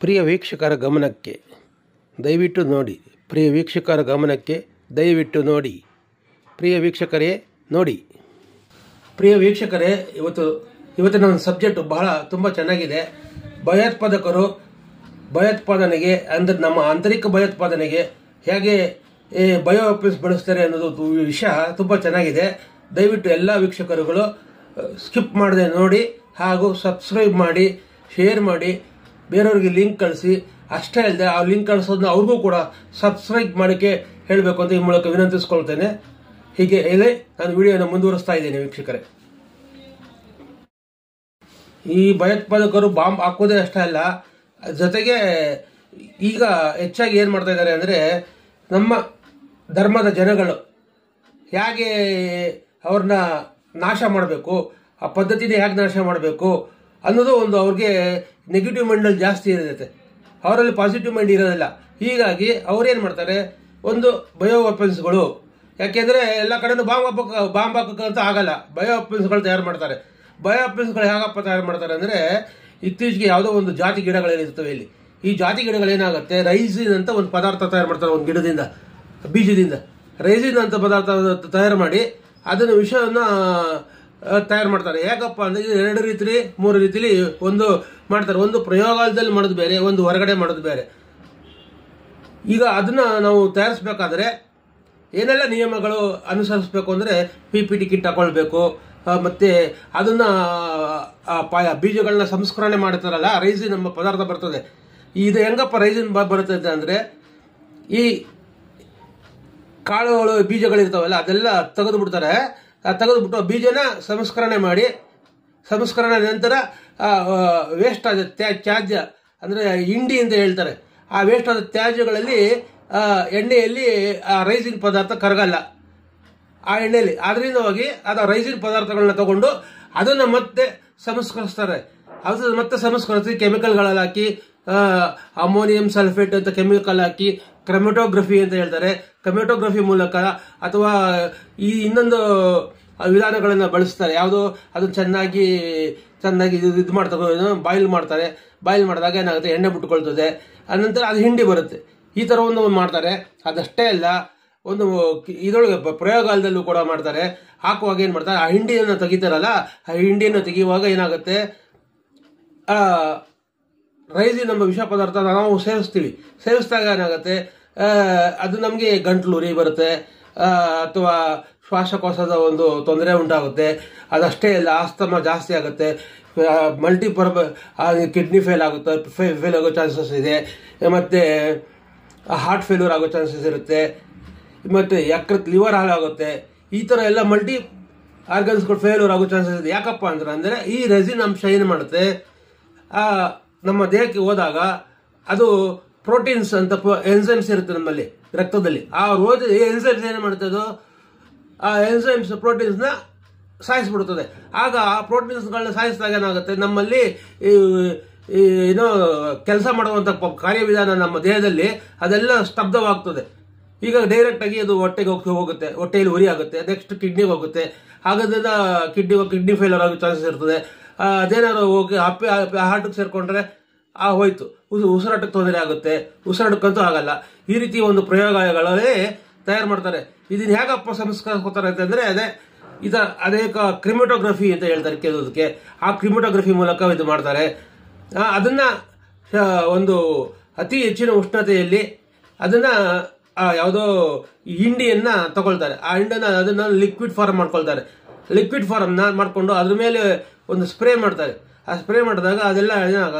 ಪ್ರಿಯ ವೀಕ್ಷಕರ ಗಮನಕ್ಕೆ ದಯವಿಟ್ಟು ನೋಡಿ. ಪ್ರಿಯ ವೀಕ್ಷಕರ ಗಮನಕ್ಕೆ ದಯವಿಟ್ಟು ನೋಡಿ. ಪ್ರಿಯ ವೀಕ್ಷಕರೇ ನೋಡಿ. ಪ್ರಿಯ ವೀಕ್ಷಕರೇ, ಇವತ್ತಿನ ಒಂದು ಸಬ್ಜೆಕ್ಟ್ ಬಹಳ ತುಂಬ ಚೆನ್ನಾಗಿದೆ. ಭಯೋತ್ಪಾದನೆಗೆ ಅಂದರೆ ನಮ್ಮ ಆಂತರಿಕ ಭಯೋತ್ಪಾದನೆಗೆ ಹೇಗೆ ಬಯೋ ವೆಪನ್ಸ್ ಬಳಸ್ತಾರೆ ಅನ್ನೋದು ವಿಷಯ ತುಂಬ ಚೆನ್ನಾಗಿದೆ. ದಯವಿಟ್ಟು ಎಲ್ಲ ವೀಕ್ಷಕರುಗಳು ಸ್ಕಿಪ್ ಮಾಡದೆ ನೋಡಿ, ಹಾಗೂ ಸಬ್ಸ್ಕ್ರೈಬ್ ಮಾಡಿ, ಶೇರ್ ಮಾಡಿ, ಬೇರೆಯವ್ರಿಗೆ ಲಿಂಕ್ ಕಳಿಸಿ. ಅಷ್ಟೇ ಅಲ್ಲದೆ ಆ ಲಿಂಕ್ ಕಳಿಸೋದನ್ನ ಅವ್ರಿಗೂ ಕೂಡ ಸಬ್ಸ್ಕ್ರೈಬ್ ಮಾಡೋಕ್ಕೆ ಹೇಳಬೇಕು ಅಂತ ಈ ಮೂಲಕ ವಿನಂತಿಸ್ಕೊಳ್ತೇನೆ. ಹೀಗೆ ಹೇಳಿ ನಾನು ವಿಡಿಯೋನ ಮುಂದುವರಿಸ್ತಾ ಇದ್ದೇನೆ ವೀಕ್ಷಕರೇ. ಈ ಭಯೋತ್ಪಾದಕರು ಬಾಂಬ್ ಹಾಕೋದೇ ಅಷ್ಟೇ ಅಲ್ಲ, ಜೊತೆಗೆ ಈಗ ಹೆಚ್ಚಾಗಿ ಏನು ಮಾಡ್ತಾ ಇದ್ದಾರೆ ಅಂದರೆ, ನಮ್ಮ ಧರ್ಮದ ಜನಗಳು ಹೇಗೆ ಅವ್ರನ್ನ ನಾಶ ಮಾಡಬೇಕು, ಆ ಪದ್ಧತಿನ ಹೇಗೆ ನಾಶ ಮಾಡಬೇಕು ಅನ್ನೋದು ಒಂದು ಅವ್ರಿಗೆ ನೆಗೆಟಿವ್ ಮೈಂಡಲ್ಲಿ ಜಾಸ್ತಿ ಇರುತ್ತೆ. ಅವರಲ್ಲಿ ಪಾಸಿಟಿವ್ ಮೈಂಡ್ ಇರೋದಿಲ್ಲ. ಹೀಗಾಗಿ ಅವ್ರೇನು ಮಾಡ್ತಾರೆ, ಒಂದು ಬಯೋ ವೆಪನ್ಸ್ಗಳು, ಯಾಕೆಂದರೆ ಎಲ್ಲ ಕಡೆನೂ ಬಾಂಬ್ ಹಾಕೋಕ್ಕಂತ ಆಗಲ್ಲ, ಬಯೋ ವೆಪನ್ಸ್ಗಳು ತಯಾರು ಮಾಡ್ತಾರೆ. ಬಯೋ ವೆಪನ್ಸ್ಗಳು ಹೇಗಪ್ಪ ತಯಾರು ಮಾಡ್ತಾರೆ ಅಂದರೆ, ಇತ್ತೀಚೆಗೆ ಯಾವುದೋ ಒಂದು ಜಾತಿ ಗಿಡಗಳೇನಿರ್ತವೆ ಇಲ್ಲಿ, ಈ ಜಾತಿ ಗಿಡಗಳೇನಾಗುತ್ತೆ, ರೈಸಿನ್ ಅಂತ ಒಂದು ಪದಾರ್ಥ ತಯಾರು ಮಾಡ್ತಾರೆ. ಒಂದು ಗಿಡದಿಂದ, ಬೀಜದಿಂದ ರೈಸಿನ್ ಅಂತ ಪದಾರ್ಥ ತಯಾರು ಮಾಡಿ ಅದನ್ನು ವಿಷವನ್ನು ತಯಾರು ಮಾಡ್ತಾರೆ. ಯಾಕಪ್ಪ ಅಂದರೆ 2 ರೀತಿ 3 ರೀತಿಲಿ ಒಂದು ಮಾಡ್ತಾರೆ. ಒಂದು ಪ್ರಯೋಗಾಲಯದಲ್ಲಿ ಮಾಡೋದು ಬೇರೆ, ಒಂದು ಹೊರಗಡೆ ಮಾಡೋದು ಬೇರೆ. ಈಗ ಅದನ್ನ ನಾವು ತಯಾರಿಸಬೇಕಾದ್ರೆ ಏನೆಲ್ಲ ನಿಯಮಗಳು ಅನುಸರಿಸಬೇಕು ಅಂದರೆ, PPT ಕಿಟ್ ಹಾಕೊಳ್ಬೇಕು, ಮತ್ತೆ ಅದನ್ನ ಬೀಜಗಳನ್ನ ಸಂಸ್ಕರಣೆ ಮಾಡ್ತಾರಲ್ಲ, ರೈಸಿನ್ ನಮ್ಮ ಪದಾರ್ಥ ಬರ್ತದೆ. ಇದು ಹೆಂಗಪ್ಪ ರೈಸಿನ್ ಬರ್ತದೆ ಅಂದರೆ, ಈ ಕಾಳುಗಳು ಬೀಜಗಳಿರ್ತಾವಲ್ಲ ಅದೆಲ್ಲ ತೆಗೆದು ಬಿಡ್ತಾರೆ. ತೆಗೆದುಬಿಟ್ಟು ಬೀಜನ ಸಂಸ್ಕರಣೆ ಮಾಡಿ, ಸಂಸ್ಕರಣೆ ನಂತರ ವೇಸ್ಟ್ ಆದ ತ್ಯಾಜ್ಯ ಅಂದರೆ ಹಿಂಡಿ ಅಂತ ಹೇಳ್ತಾರೆ, ಆ ವೇಸ್ಟ್ ಆದ ತ್ಯಾಜ್ಯಗಳಲ್ಲಿ ಎಣ್ಣೆಯಲ್ಲಿ ಆ ರೈಸಿನ್ ಪದಾರ್ಥ ಕರಗಲ್ಲ ಆ ಎಣ್ಣೆಯಲ್ಲಿ. ಆದ್ರಿಂದ ಹೋಗಿ ಅದು ರೈಸಿನ್ ಪದಾರ್ಥಗಳನ್ನ ತಗೊಂಡು ಅದನ್ನು ಮತ್ತೆ ಸಂಸ್ಕರಿಸ್ತಾರೆ. ಅದು ಮತ್ತೆ ಸಂಸ್ಕರಿಸಿ ಕೆಮಿಕಲ್ಗಳಲ್ಲಿ ಹಾಕಿ, ಅಮೋನಿಯಂ ಸಲ್ಫೇಟ್ ಅಂತ ಕೆಮಿಕಲ್ ಹಾಕಿ, ಕ್ರೊಮ್ಯಾಟೋಗ್ರಫಿ ಅಂತ ಹೇಳ್ತಾರೆ, ಕ್ರೊಮ್ಯಾಟೋಗ್ರಫಿ ಮೂಲಕ ಅಥವಾ ಈ ಇನ್ನೊಂದು ವಿಧಾನಗಳನ್ನು ಬಳಸ್ತಾರೆ. ಯಾವುದೋ ಅದನ್ನು ಚೆನ್ನಾಗಿ ಇದು ಮಾಡ್ತಾರೆ, ಬಾಯ್ಲ್ ಮಾಡ್ತಾರೆ. ಬಾಯ್ಲ್ ಮಾಡಿದಾಗ ಏನಾಗುತ್ತೆ, ಎಣ್ಣೆ ಬಿಟ್ಕೊಳ್ತದೆ. ಅನಂತರ ಅದು ಹಿಂಡಿ ಬರುತ್ತೆ. ಈ ಥರ ಒಂದು ಮಾಡ್ತಾರೆ. ಅದಷ್ಟೇ ಅಲ್ಲ, ಒಂದು ಇದರೊಳಗೆ ಪ್ರಯೋಗಾಲಯದಲ್ಲೂ ಕೂಡ ಮಾಡ್ತಾರೆ. ಹಾಕುವಾಗ ಏನು ಮಾಡ್ತಾರೆ, ಆ ಹಿಂಡಿಯನ್ನು ತೆಗಿತಾರಲ್ಲ, ಆ ಹಿಂಡಿಯನ್ನು ತೆಗೆಯುವಾಗ ಏನಾಗುತ್ತೆ, ರೈಸಿನ್ ನಮ್ಮ ವಿಷ ಪದಾರ್ಥ ನಾವು ಸೇವಿಸಿದಾಗ ಏನಾಗುತ್ತೆ, ಅದು ನಮಗೆ ಗಂಟ್ಲು ಉರಿ ಬರುತ್ತೆ, ಅಥವಾ ಶ್ವಾಸಕೋಶದ ಒಂದು ತೊಂದರೆ ಉಂಟಾಗುತ್ತೆ. ಅದಷ್ಟೇ ಅಲ್ಲ, ಆಸ್ತಮ ಜಾಸ್ತಿ ಆಗುತ್ತೆ, ಕಿಡ್ನಿ ಫೇಲ್ ಆಗೋ ಚಾನ್ಸಸ್ ಇದೆ, ಮತ್ತು ಹಾರ್ಟ್ ಫೇಲ್ಯೂರ್ ಆಗೋ ಚಾನ್ಸಸ್ ಇರುತ್ತೆ, ಮತ್ತು ಯಕೃತ್ ಲಿವರ್ ಹಾಳಾಗುತ್ತೆ. ಈ ಥರ ಎಲ್ಲ ಮಲ್ಟಿ ಆರ್ಗನ್ಸ್ಗಳು ಫೇಲ್ಯೂರ್ ಆಗೋ ಚಾನ್ಸಸ್ ಇದೆ. ಯಾಕಪ್ಪ ಅಂದರೆ ಈ ರೆಸಿನ್ ಅಂಶ ಏನು ಮಾಡುತ್ತೆ, ನಮ್ಮ ದೇಹಕ್ಕೆ ಹೋದಾಗ ಅದು ಪ್ರೋಟೀನ್ಸ್ ಅಂತ ಎನ್ಸೈಮ್ಸ್ ಇರುತ್ತೆ ನಮ್ಮಲ್ಲಿ ರಕ್ತದಲ್ಲಿ. ಆ ಎನ್ಸೈಮ್ಸ್ ಏನು ಮಾಡ್ತದೋ, ಆ ಎನ್ಸೈಮ್ಸ್ ಪ್ರೋಟೀನ್ಸ್ನ ಸಾಯಿಸ್ಬಿಡ್ತದೆ. ಆಗ ಆ ಪ್ರೋಟೀನ್ಸ್ಗಳನ್ನ ಸಾಯಿಸಿದಾಗ ಏನಾಗುತ್ತೆ, ನಮ್ಮಲ್ಲಿ ಏನೋ ಕೆಲಸ ಮಾಡುವಂಥ ಕಾರ್ಯವಿಧಾನ ನಮ್ಮ ದೇಹದಲ್ಲಿ ಅದೆಲ್ಲ ಸ್ತಬ್ಧವಾಗ್ತದೆ. ಈಗ ಡೈರೆಕ್ಟಾಗಿ ಅದು ಹೊಟ್ಟೆಗೆ ಹೋಗುತ್ತೆ, ಹೊಟ್ಟೆಯಲ್ಲಿ ಉರಿ ಆಗುತ್ತೆ, ನೆಕ್ಸ್ಟ್ ಕಿಡ್ನಿಗೆ ಹೋಗುತ್ತೆ. ಹಾಗಾದ್ರಿಂದ ಕಿಡ್ನಿ ಫೇಲ್ಯೂರ್ ಆಗೋ ಚಾನ್ಸಸ್ ಇರ್ತದೆ. ಅದೇನಾದ್ರು ಹೋಗಿ ಹಾರ್ಟಿಗೆ ಸೇರಿಕೊಂಡ್ರೆ ಹೋಯ್ತು, ಉಸಿರಾಟಕ್ಕೆ ತೊಂದರೆ ಆಗುತ್ತೆ, ಉಸಿರಾಟಕ್ಕಂತೂ ಆಗಲ್ಲ. ಈ ರೀತಿ ಒಂದು ಪ್ರಯೋಗಾಲಯಗಳೇ ತಯಾರು ಮಾಡ್ತಾರೆ. ಇದನ್ನ ಹೇಗಪ್ಪ ಸಂಸ್ಕರಿಸ್ಕೊತಾರೆ ಅಂತಂದರೆ, ಅನೇಕ ಕ್ರಿಮಿಟೋಗ್ರಫಿ ಅಂತ ಹೇಳ್ತಾರೆ ಕೆಲವದಕ್ಕೆ. ಆ ಕ್ರಿಮಿಟೋಗ್ರಫಿ ಮೂಲಕ ಇದು ಮಾಡ್ತಾರೆ. ಅದನ್ನ ಒಂದು ಅತಿ ಹೆಚ್ಚಿನ ಉಷ್ಣತೆಯಲ್ಲಿ ಅದನ್ನ ಯಾವುದೋ ಹಿಂಡಿಯನ್ನ ತಗೊಳ್ತಾರೆ. ಆ ಅದನ್ನ ಲಿಕ್ವಿಡ್ ಫಾರ್ಮ್ ಮಾಡ್ಕೊಳ್ತಾರೆ. ಲಿಕ್ವಿಡ್ ಫಾರ್ಮ್ನ ಮಾಡಿಕೊಂಡು ಅದ್ರ ಮೇಲೆ ಒಂದು ಸ್ಪ್ರೇ ಮಾಡ್ತಾರೆ. ಆ ಸ್ಪ್ರೇ ಮಾಡಿದಾಗ ಅದೆಲ್ಲ ಏನಾಗ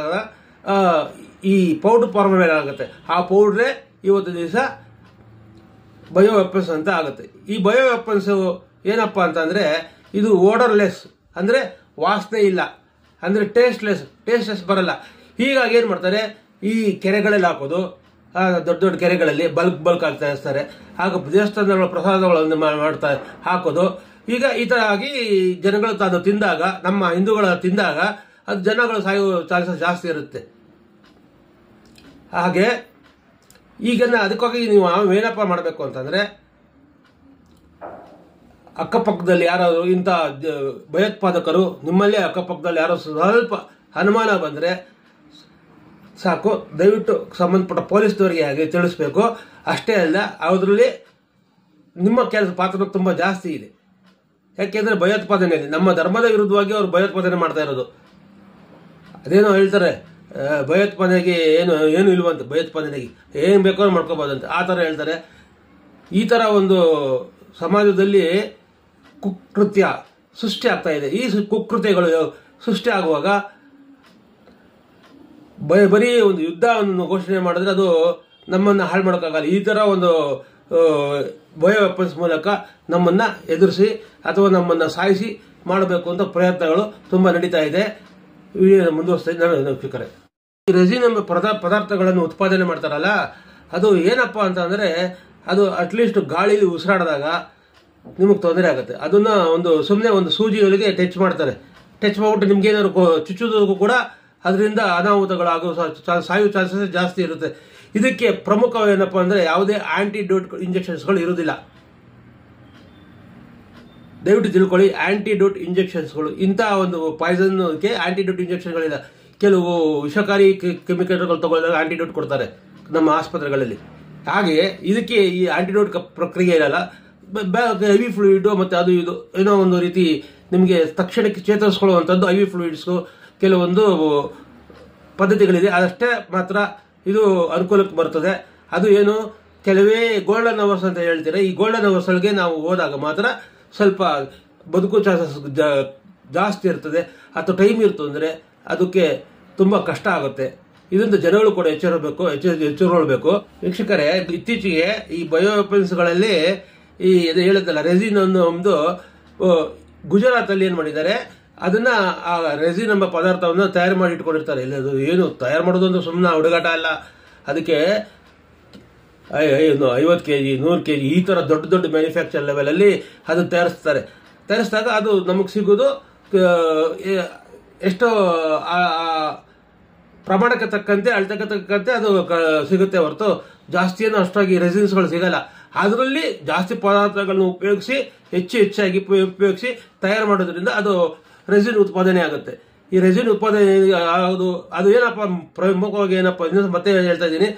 ಈ ಪೌಡರ್ ಫಾರ್ಮ್ ಮೇಲೆ ಆಗುತ್ತೆ. ಆ ಪೌಡ್ರೇ ಇವತ್ತು ದಿವಸ ಬಯೋ ವೆಪನ್ಸ್ ಅಂತ ಆಗುತ್ತೆ. ಈ ಬಯೋ ವೆಪನ್ಸ್ ಏನಪ್ಪ ಅಂತಂದ್ರೆ, ಇದು ಓಡರ್ಲೆಸ್ ಅಂದರೆ ವಾಸನೆ ಇಲ್ಲ, ಅಂದರೆ ಟೇಸ್ಟ್ಲೆಸ್ ಬರಲ್ಲ. ಹೀಗಾಗಿ ಏನು ಮಾಡ್ತಾರೆ, ಈ ಕೆರೆಗಳಲ್ಲಿ ಹಾಕೋದು, ದೊಡ್ಡ ದೊಡ್ಡ ಕೆರೆಗಳಲ್ಲಿ ಬಲ್ಕ್ ಆಗ್ತಾ ಇರ್ತಾರೆ. ಆಗ ದೇವಸ್ಥಾನಗಳ ಪ್ರಸಾದಗಳನ್ನು ಮಾಡ್ತಾರೆ ಹಾಕೋದು. ಈಗ ಈ ಥರ ಆಗಿ ಜನಗಳು ತಾನು ತಿಂದಾಗ, ನಮ್ಮ ಹಿಂದೂಗಳ ತಿಂದಾಗ ಅದು ಜನಗಳು ಸಾಯುವ ಚಾನ್ಸಸ್ ಜಾಸ್ತಿ ಇರುತ್ತೆ. ಹಾಗೆ ಈಗ ಅದಕ್ಕಾಗಿ ನೀವು ಏನಪ್ಪ ಮಾಡಬೇಕು ಅಂತಂದರೆ, ಅಕ್ಕಪಕ್ಕದಲ್ಲಿ ಯಾರಾದರೂ ಇಂಥ ಭಯೋತ್ಪಾದಕರು ನಿಮ್ಮಲ್ಲೇ ಅಕ್ಕಪಕ್ಕದಲ್ಲಿ ಯಾರೋ ಸ್ವಲ್ಪ ಅನುಮಾನ ಬಂದರೆ ಸಾಕು. ದಯವಿಟ್ಟು ಸಂಬಂಧಪಟ್ಟ ಪೊಲೀಸ್ನವರಿಗೆ ಹಾಗೆ ತಿಳಿಸ್ಬೇಕು. ಅಷ್ಟೇ ಅಲ್ಲ, ಅದರಲ್ಲಿ ನಿಮ್ಮ ಕೆಲಸ ಪಾತ್ರ ತುಂಬ ಜಾಸ್ತಿ ಇದೆ. ಯಾಕೆಂದರೆ ಭಯೋತ್ಪಾದನೆಯಲ್ಲಿ ನಮ್ಮ ಧರ್ಮದ ವಿರುದ್ಧವಾಗಿ ಅವರು ಭಯೋತ್ಪಾದನೆ ಮಾಡ್ತಾ ಇರೋದು. ಅದೇನೋ ಹೇಳ್ತಾರೆ, ಭಯೋತ್ಪಾದನೆಗೆ ಏನು ಇಲ್ವಂತ, ಭಯೋತ್ಪಾದನೆಗೆ ಏನು ಬೇಕೋ ಮಾಡ್ಕೋಬೋದಂತ, ಆ ಥರ ಹೇಳ್ತಾರೆ. ಈ ಥರ ಒಂದು ಸಮಾಜದಲ್ಲಿ ಕುಕೃತ್ಯ ಸೃಷ್ಟಿ ಆಗ್ತಾ ಇದೆ. ಈ ಕುಕೃತ್ಯಗಳು ಸೃಷ್ಟಿ ಆಗುವಾಗ ಬರೀ ಒಂದು ಯುದ್ಧವನ್ನು ಘೋಷಣೆ ಮಾಡಿದ್ರೆ ಅದು ನಮ್ಮನ್ನು ಹಾಳು ಮಾಡೋಕ್ಕಾಗಲ್ಲ. ಈ ಥರ ಒಂದು ಬಯೋ ವೆಪನ್ಸ್ ಮೂಲಕ ನಮ್ಮನ್ನು ಎದುರಿಸಿ ಅಥವಾ ನಮ್ಮನ್ನು ಸಾಯಿಸಿ ಮಾಡಬೇಕು ಅಂತ ಪ್ರಯತ್ನಗಳು ತುಂಬ ನಡೀತಾ ಇದೆ. ವಿಡಿಯೋ ಮುಂದುವರಿಸ್ತಾ ನಾನು ವೀಕ್ಷಕರೇ, ಈ ರೆಸಿನ್ ಎಂಬ ಪದಾರ್ಥಗಳನ್ನು ಉತ್ಪಾದನೆ ಮಾಡ್ತಾರಲ್ಲ, ಅದು ಏನಪ್ಪ ಅಂತ ಅಂದರೆ, ಅದು ಅಟ್ಲೀಸ್ಟ್ ಗಾಳಿಲಿ ಉಸಿರಾಡಿದಾಗ ನಿಮಗೆ ತೊಂದರೆ ಆಗುತ್ತೆ. ಅದನ್ನ ಸುಮ್ಮನೆ ಒಂದು ಸೂಜಿಗಳಿಗೆ ಟಚ್ ಮಾಡ್ತಾರೆ. ಟಚ್ ಮಾಡ್ಬಿಟ್ಟು ನಿಮ್ಗೇನಾದ್ರು ಚುಚ್ಚೋದಕ್ಕೂ ಕೂಡ ಅದರಿಂದ ಅನಾಹುತಗಳಾಗೋ ಸಾಯೋ ಚಾನ್ಸಸ್ ಜಾಸ್ತಿ ಇರುತ್ತೆ. ಇದಕ್ಕೆ ಪ್ರಮುಖ ಏನಪ್ಪ ಅಂದರೆ, ಯಾವುದೇ ಆಂಟಿಡೋಟ್ ಇಂಜೆಕ್ಷನ್ಸ್ಗಳು ಇರೋದಿಲ್ಲ. ದಯವಿಟ್ಟು ತಿಳ್ಕೊಳ್ಳಿ, ಆಂಟಿಡೋಟ್ ಇಂಜೆಕ್ಷನ್ಸ್ಗಳು ಇಂಥ ಒಂದು ಪಾಯ್ಸನ್ಗೆ ಆಂಟಿಡೋಟ್ ಇಂಜೆಕ್ಷನ್ಗಳಿಲ್ಲ. ಕೆಲವು ವಿಷಕಾರಿ ಕೆಮಿಕಲ್ಗಳು ತಗೊಳ್ಳಿದಾಗ ಆಂಟಿಡೋಟ್ ಕೊಡ್ತಾರೆ ನಮ್ಮ ಆಸ್ಪತ್ರೆಗಳಲ್ಲಿ. ಹಾಗೆ ಇದಕ್ಕೆ ಈ ಆಂಟಿಡೋಟ್ ಪ್ರಕ್ರಿಯೆ ಇರಲ್ಲ. ಐವಿ ಫ್ಲೂಯಿಡ್ ಮತ್ತು ಅದು ಇದು ಏನೋ ಒಂದು ರೀತಿ ನಿಮಗೆ ತಕ್ಷಣಕ್ಕೆ ಚೇತರಿಸ್ಕೊಳ್ಳುವಂಥದ್ದು ಐವಿ ಫ್ಲೂಯಿಡ್ಸು ಕೆಲವೊಂದು ಪದ್ಧತಿಗಳಿದೆ. ಅದಷ್ಟೇ ಮಾತ್ರ ಇದು ಅನುಕೂಲಕ್ಕೆ ಬರ್ತದೆ. ಅದು ಏನು, ಕೆಲವೇ ಗೋಲ್ಡನ್ ಅವರ್ಸ್ ಅಂತ ಹೇಳ್ತಾರೆ. ಈ ಗೋಲ್ಡನ್ ಅವರ್ಸ್ಗಳಿಗೆ ನಾವು ಹೋದಾಗ ಮಾತ್ರ ಸ್ವಲ್ಪ ಬದುಕು ಚಾನ್ಸಸ್ ಜಾಸ್ತಿ ಇರ್ತದೆ. ಅಥವಾ ಟೈಮ್ ಇರ್ತು ಅಂದರೆ ಅದಕ್ಕೆ ತುಂಬ ಕಷ್ಟ ಆಗುತ್ತೆ. ಇದರಿಂದ ಜನಗಳು ಕೂಡ ಎಚ್ಚರಗೊಳ್ಬೇಕು. ವೀಕ್ಷಕರೇ, ಇತ್ತೀಚೆಗೆ ಈ ಬಯೋ ವೆಪನ್ಸ್ಗಳಲ್ಲಿ ಈ ಹೇಳಿದ್ದಲ್ಲ ರೆಸಿನ್ ಅನ್ನೋ ಒಂದು ಗುಜರಾತ್ ಅಲ್ಲಿ ಏನ್ ಮಾಡಿದ್ದಾರೆ, ಅದನ್ನ ಆ ರೆಸಿನ್ ಎಂಬ ಪದಾರ್ಥವನ್ನು ತಯಾರು ಮಾಡಿ ಇಟ್ಕೊಂಡಿರ್ತಾರೆ. ಇಲ್ಲ, ಅದು ಏನು ತಯಾರು ಮಾಡೋದು ಅಂದ್ರೆ ಸುಮ್ಮನೆ ಹುಡುಗಾಟ ಅಲ್ಲ. ಅದಕ್ಕೆ 50 kg 100 kg ಈ ತರ ದೊಡ್ಡ ದೊಡ್ಡ ಮ್ಯಾನುಫ್ಯಾಕ್ಚರ್ ಲೆವೆಲ್ ಅಲ್ಲಿ ಅದು ತಯಾರಿಸಿದಾಗ ಅದು ನಮಗೆ ಸಿಗೋದು ಎಷ್ಟೋ ಪ್ರಮಾಣಕ್ಕೆ ತಕ್ಕಂತೆ ಅಳತೆಗೆ ತಕ್ಕಂತೆ ಅದು ಸಿಗುತ್ತೆ ಹೊರತು ಜಾಸ್ತಿ ಏನು ಅಷ್ಟಾಗಿ ರೆಸಿನ್ಸ್ಗಳು ಸಿಗಲ್ಲ. ಅದರಲ್ಲಿ ಜಾಸ್ತಿ ಪದಾರ್ಥಗಳನ್ನು ಉಪಯೋಗಿಸಿ ಹೆಚ್ಚಾಗಿ ಉಪಯೋಗಿಸಿ ತಯಾರು ಮಾಡೋದ್ರಿಂದ ಅದು ರೆಸಿನ್ ಉತ್ಪಾದನೆ ಆಗುತ್ತೆ. ಈ ರೆಸಿನ್ ಉತ್ಪಾದನೆ ಅದು ಏನಪ್ಪ ಪ್ರಮುಖವಾಗಿ ಏನಪ್ಪ ಮತ್ತೆ ಹೇಳ್ತಾ ಇದ್ದೀನಿ,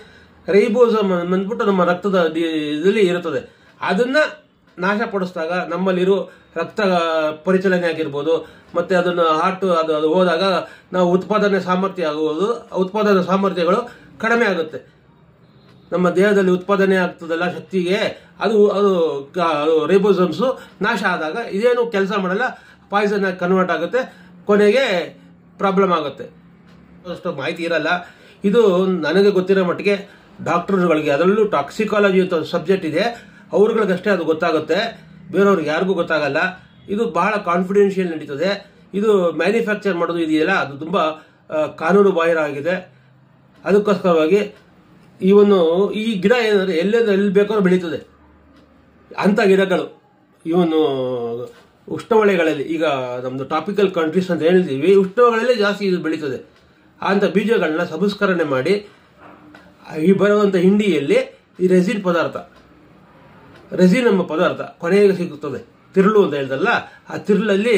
ರೈಬೋಸಮ್ ಅಂದ್ಬಿಟ್ಟು ನಮ್ಮ ರಕ್ತದ ಇದರಲ್ಲಿ ಇರುತ್ತದೆ. ಅದನ್ನ ನಾಶಪಡಿಸಿದಾಗ ನಮ್ಮಲ್ಲಿರೋ ರಕ್ತ ಪರಿಚಲನೆ ಆಗಿರ್ಬೋದು, ಮತ್ತೆ ಅದನ್ನು ಅದು ಹೋದಾಗ ನಾವು ಉತ್ಪಾದನೆ ಸಾಮರ್ಥ್ಯಗಳು ಕಡಿಮೆ ಆಗುತ್ತೆ. ನಮ್ಮ ದೇಹದಲ್ಲಿ ಉತ್ಪಾದನೆ ಆಗ್ತದಲ್ಲ ಶಕ್ತಿಗೆ, ಅದು ರೈಬೋಸಮ್ಸ್ ನಾಶ ಆದಾಗ ಇದೇನು ಕೆಲಸ ಮಾಡಲ್ಲ, ಪಾಯ್ಸನ್ ಆಗಿ ಕನ್ವರ್ಟ್ ಆಗುತ್ತೆ, ಕೊನೆಗೆ ಪ್ರಾಬ್ಲಮ್ ಆಗುತ್ತೆ. ಅಷ್ಟು ಮಾಹಿತಿ ಇರಲ್ಲ. ಇದು ನನಗೆ ಗೊತ್ತಿರೋ ಮಟ್ಟಿಗೆ ಡಾಕ್ಟರ್ಗಳಿಗೆ, ಅದರಲ್ಲೂ ಟಾಕ್ಸಿಕಾಲಜಿ ಅಂತ ಸಬ್ಜೆಕ್ಟ್ ಇದೆ, ಅವ್ರಗಳಿಗಷ್ಟೇ ಅದು ಗೊತ್ತಾಗುತ್ತೆ, ಬೇರೆಯವ್ರಿಗೆ ಯಾರಿಗೂ ಗೊತ್ತಾಗಲ್ಲ. ಇದು ಬಹಳ ಕಾನ್ಫಿಡೆನ್ಷಿಯಲ್ ನಡೀತದೆ. ಇದು ಮ್ಯಾನುಫ್ಯಾಕ್ಚರ್ ಮಾಡೋದು ಇದೆಯಲ್ಲ, ಅದು ತುಂಬ ಕಾನೂನು ಬಾಹಿರ ಆಗಿದೆ. ಅದಕ್ಕೋಸ್ಕರವಾಗಿ ಈ ಗಿಡ ಏನಂದ್ರೆ ಎಲ್ಲಿ ಬೇಕಾದ್ರೂ ಬೆಳೀತದೆ. ಅಂಥ ಗಿಡಗಳು ಉಷ್ಣವಲಯಗಳಲ್ಲಿ, ಈಗ ನಮ್ದು ಟಾಪಿಕಲ್ ಕಂಟ್ರೀಸ್ ಅಂತ ಹೇಳ್ತೀವಿ, ಉಷ್ಣವಲಯಗಳಲ್ಲೇ ಜಾಸ್ತಿ ಇದು ಬೆಳೀತದೆ. ಅಂಥ ಬೀಜಗಳನ್ನ ಸಂಸ್ಕರಣೆ ಮಾಡಿ ಈ ಬರುವಂಥ ಹಿಂಡಿಯಲ್ಲಿ ಈ ರೆಸಿನ್ ಎಂಬ ಪದಾರ್ಥ ಕೊನೆಗೆ ಸಿಗುತ್ತದೆ. ತಿರುಳು ಅಂತ ಹೇಳ್ದಲ್ಲ, ಆ ತಿರುಳಲ್ಲಿ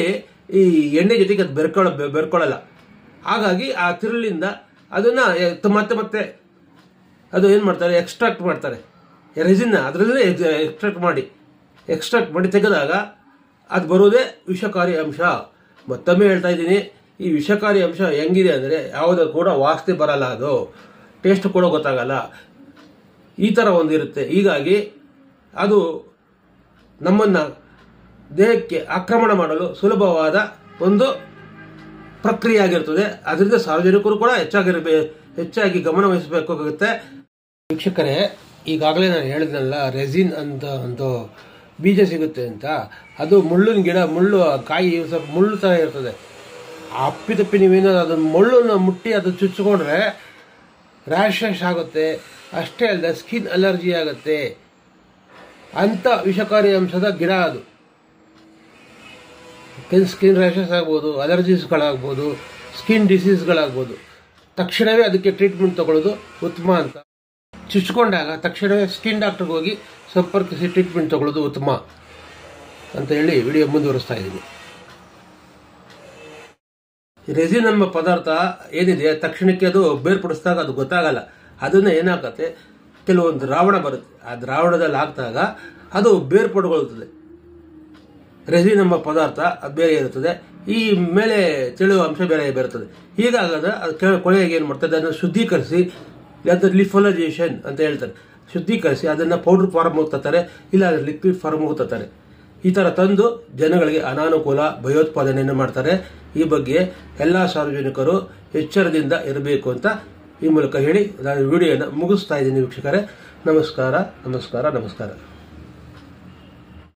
ಈ ಎಣ್ಣೆ ಜೊತೆಗೆ ಅದು ಬೆರ್ಕೊಳ್ಳಲ್ಲ. ಹಾಗಾಗಿ ಆ ತಿರುಳಿಂದ ಅದನ್ನ ಮತ್ತೆ ಅದು ಏನು ಮಾಡ್ತಾರೆ, ಎಕ್ಸ್ಟ್ರಾಕ್ಟ್ ಮಾಡ್ತಾರೆ ರೆಸಿನ್ನ. ಅದರಲ್ಲೇ ಎಕ್ಸ್ಟ್ರಾಕ್ಟ್ ಮಾಡಿ ತೆಗೆದಾಗ ಅದು ಬರೋದೇ ವಿಷಕಾರಿ ಅಂಶ. ಮತ್ತೊಮ್ಮೆ ಹೇಳ್ತಾ ಇದ್ದೀನಿ, ಈ ವಿಷಕಾರಿ ಅಂಶ ಹೆಂಗಿದೆ ಅಂದರೆ ಯಾವುದೂ ಕೂಡ ವಾಸನೆ ಬರಲ್ಲ, ಅದು ಟೇಸ್ಟ್ ಕೂಡ ಗೊತ್ತಾಗಲ್ಲ, ಈ ಥರ ಒಂದಿರುತ್ತೆ. ಹೀಗಾಗಿ ಅದು ನಮ್ಮನ್ನ ದೇಹಕ್ಕೆ ಆಕ್ರಮಣ ಮಾಡಲು ಸುಲಭವಾದ ಒಂದು ಪ್ರಕ್ರಿಯೆ ಆಗಿರ್ತದೆ. ಅದರಿಂದ ಸಾರ್ವಜನಿಕರು ಕೂಡ ಹೆಚ್ಚಾಗಿ ಗಮನ ವಹಿಸಬೇಕಾಗುತ್ತೆ. ವೀಕ್ಷಕರೇ, ಈಗಾಗಲೇ ನಾನು ಹೇಳಿದ್ನಲ್ಲ ರೆಸಿನ್ ಅಂತ ಒಂದು ಬೀಜ ಸಿಗುತ್ತೆ ಅಂತ. ಅದು ಮುಳ್ಳಿನ ಗಿಡ, ಕಾಯಿ ಸ್ವಲ್ಪ ಮುಳ್ಳು ಥರ ಇರ್ತದೆ. ಅಪ್ಪಿತಪ್ಪಿ ನೀವೇನಾದ್ರು ಅದನ್ನು ಮುಳ್ಳನ್ನು ಮುಟ್ಟಿ ಅದು ಚುಚ್ಚಿಕೊಂಡ್ರೆ ರ್ಯಾಷಸ್ ಆಗುತ್ತೆ. ಅಷ್ಟೇ ಅಲ್ಲದೆ ಸ್ಕಿನ್ ಅಲರ್ಜಿ ಆಗುತ್ತೆ. ಅಂಥ ವಿಷಕಾರಿ ಅಂಶದ ಗಿಡ ಅದು. ಸ್ಕಿನ್ ರ್ಯಾಷಸ್ ಆಗ್ಬೋದು, ಅಲರ್ಜೀಸ್ಗಳಾಗ್ಬೋದು, ಸ್ಕಿನ್ ಡಿಸೀಸ್ಗಳಾಗ್ಬೋದು. ತಕ್ಷಣವೇ ಅದಕ್ಕೆ ಟ್ರೀಟ್ಮೆಂಟ್ ತಗೊಳ್ಳೋದು ಉತ್ತಮ ಅಂತ. ಚುಚ್ಚಿಕೊಂಡಾಗ ತಕ್ಷಣವೇ ಸ್ಕಿನ್ ಡಾಕ್ಟರ್ಗೆ ಹೋಗಿ ಸಂಪರ್ಕಿಸಿ ಟ್ರೀಟ್ಮೆಂಟ್ ತಗೊಳ್ಳೋದು ಉತ್ತಮ ಅಂತ ಹೇಳಿ ವಿಡಿಯೋ ಮುಂದುವರಿಸ್ತಾ ಇದ್ದೀನಿ. ರೆಸಿನ್ ಎಂಬ ಪದಾರ್ಥ ಏನಿದೆ ತಕ್ಷಣಕ್ಕೆ ಅದು ಬೇರ್ಪಡಿಸಿದಾಗ ಅದು ಗೊತ್ತಾಗಲ್ಲ. ಅದನ್ನ ಏನಾಗತ್ತೆ, ಕೆಲವೊಂದು ದ್ರಾವಣ ಬರುತ್ತೆ, ಆ ದ್ರಾವಣದಲ್ಲಿ ಹಾಕಿದಾಗ ಅದು ಬೇರ್ಪಡುಗೊಳ್ಳುತ್ತದೆ. ರೆಸಿನ್ ಎಂಬ ಪದಾರ್ಥ ಅದು ಬೇರೆ ಇರುತ್ತದೆ, ಈ ಮೇಲೆ ತೆಳುವ ಅಂಶ ಬೇರೆ ಬರುತ್ತದೆ. ಹೀಗಾಗದ ಅದು ಕೊನೆಗೆ ಏನು ಮಾಡ್ತಾರೆ, ಅದನ್ನು ಶುದ್ಧೀಕರಿಸಿ, ಲಿಫೋಲೈಸೇಷನ್ ಅಂತ ಹೇಳ್ತಾರೆ, ಶುದ್ಧೀಕರಿಸಿ ಅದನ್ನು ಪೌಡರ್ ಫಾರ್ಮ್ ತರ್ತಾರೆ, ಇಲ್ಲ ಲಿಕ್ವಿಡ್ ಫಾರ್ಮ್ ತರ್ತಾರೆ. ಈ ಥರ ತಂದು ಜನಗಳಿಗೆ ಅನಾನುಕೂಲ, ಭಯೋತ್ಪಾದನೆಯನ್ನು ಮಾಡ್ತಾರೆ. ಈ ಬಗ್ಗೆ ಎಲ್ಲ ಸಾರ್ವಜನಿಕರು ಎಚ್ಚರದಿಂದ ಇರಬೇಕು ಅಂತ ಈ ಮೂಲಕ ಹೇಳಿ ನಾನು ವಿಡಿಯೋನ ಮುಗಿಸ್ತಾ ಇದ್ದೀನಿ ವೀಕ್ಷಕರೇ. ನಮಸ್ಕಾರ ನಮಸ್ಕಾರ ನಮಸ್ಕಾರ.